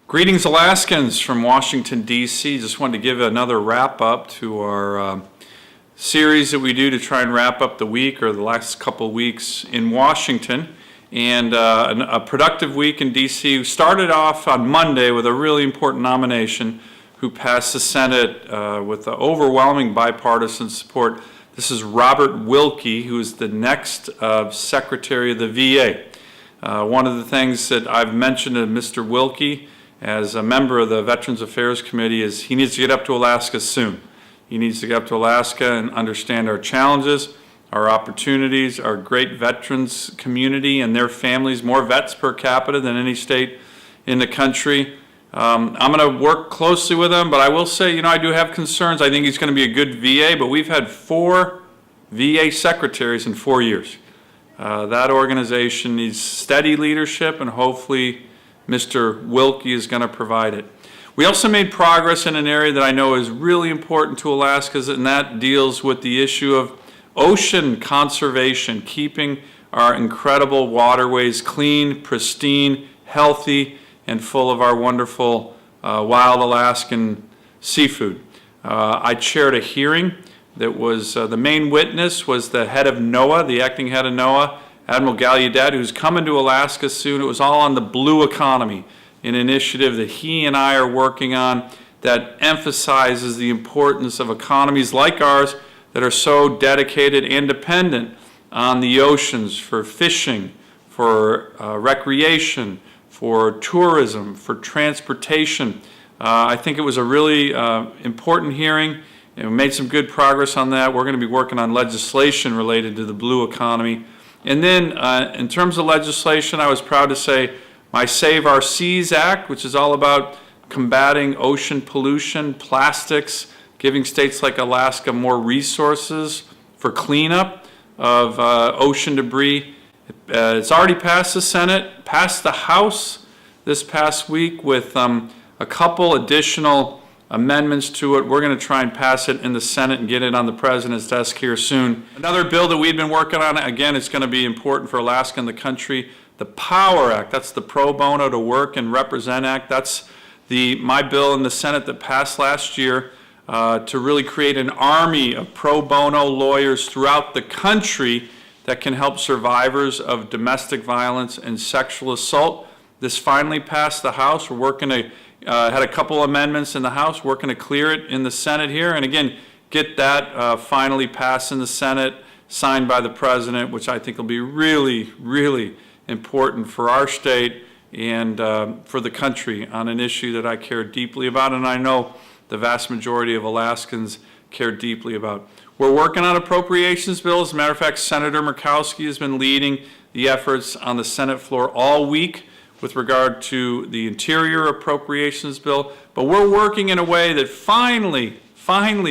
Greetings, Alaskans from Washington, D.C. Just wanted to give another wrap up to our series that we do to try and wrap up the week or the last couple of weeks in Washington. And a productive week in D.C. We started off on Monday with a really important nomination who passed the Senate with overwhelming bipartisan support. This is Robert Wilkie, who is the next Secretary of the VA. One of the things that I've mentioned to Mr. Wilkie as a member of the Veterans Affairs Committee is he needs to get up to Alaska soon. He needs to get up to Alaska and understand our challenges, our opportunities, our great veterans community and their families, more vets per capita than any state in the country. I'm going to work closely with him, but I will say, I do have concerns. I think he's going to be a good VA, but we've had 4 VA secretaries in 4 years. That organization needs steady leadership, and hopefully Mr. Wilkie is going to provide it. We also made progress in an area that I know is really important to Alaskans, and that deals with the issue of ocean conservation, keeping our incredible waterways clean, pristine, healthy, and full of our wonderful wild Alaskan seafood. I chaired a hearing that was, the main witness was the head of NOAA, the acting head of NOAA, Admiral Gallaudet, who's coming to Alaska soon. It was all on the blue economy, an initiative that he and I are working on that emphasizes the importance of economies like ours that are so dedicated and dependent on the oceans for fishing, for recreation, for tourism, for transportation. I think it was a really important hearing, and we made some good progress on that. We're going to be working on legislation related to the blue economy. And then in terms of legislation, I was proud to say my Save Our Seas Act, which is all about combating ocean pollution, plastics, giving states like Alaska more resources for cleanup of ocean debris. It's already passed the Senate, passed the House this past week with a couple additional amendments to it. We're going to try and pass it in the Senate and get it on the President's desk here soon. Another bill that we've been working on, again, it's going to be important for Alaska and the country, the POWER Act. That's the Pro Bono to Work and Represent Act. That's my bill in the Senate that passed last year to really create an army of pro bono lawyers throughout the country that can help survivors of domestic violence and sexual assault. This finally passed the House. We're working to had a couple amendments in the House, working to clear it in the Senate here, and again, get that finally passed in the Senate, signed by the President, which I think will be really, really important for our state and for the country on an issue that I care deeply about, and I know the vast majority of Alaskans care deeply about. We're working on appropriations bills. As a matter of fact, Senator Murkowski has been leading the efforts on the Senate floor all week with regard to the Interior Appropriations Bill, but we're working in a way that finally,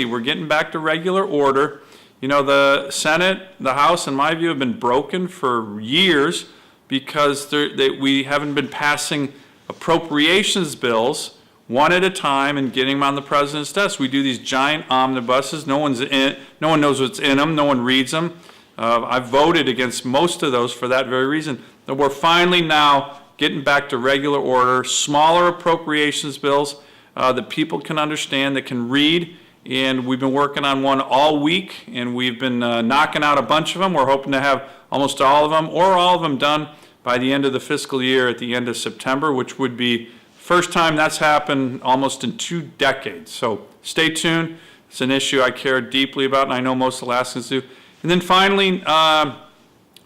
we're getting back to regular order. The Senate, the House, in my view, have been broken for years because we haven't been passing appropriations bills one at a time and getting them on the President's desk. We do these giant omnibuses. No one knows what's in them. No one reads them. I've voted against most of those for that very reason. But we're finally now getting back to regular order, smaller appropriations bills that people can understand, that can read, and we've been working on one all week, and we've been knocking out a bunch of them. We're hoping to have almost all of them, or all of them done by the end of the fiscal year at the end of September, which would be first time that's happened almost in 2 decades. So stay tuned. It's an issue I care deeply about, and I know most Alaskans do. And then finally,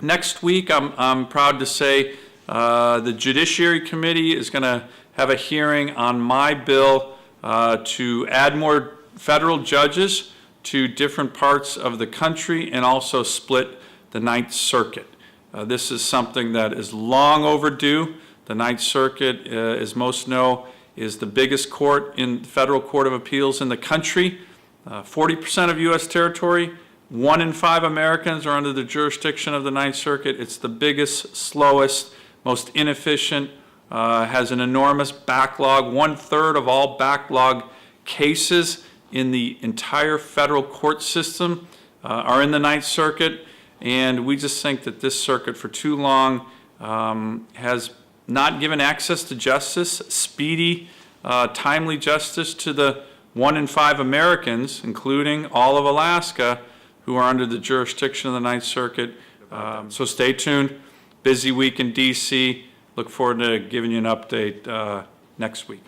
next week, I'm proud to say, the Judiciary Committee is going to have a hearing on my bill to add more federal judges to different parts of the country and also split the Ninth Circuit. This is something that is long overdue. The Ninth Circuit, as most know, is the biggest court in federal court of appeals in the country. 40% of U.S. territory, 1 in 5 Americans are under the jurisdiction of the Ninth Circuit. It's the biggest, slowest, most inefficient, has an enormous backlog. 1/3 of all backlog cases in the entire federal court system are in the Ninth Circuit, and we just think that this circuit for too long has not given access to justice, speedy, timely justice to the 1 in 5 Americans, including all of Alaska, who are under the jurisdiction of the Ninth Circuit. So stay tuned. Busy week in D.C. Look forward to giving you an update next week.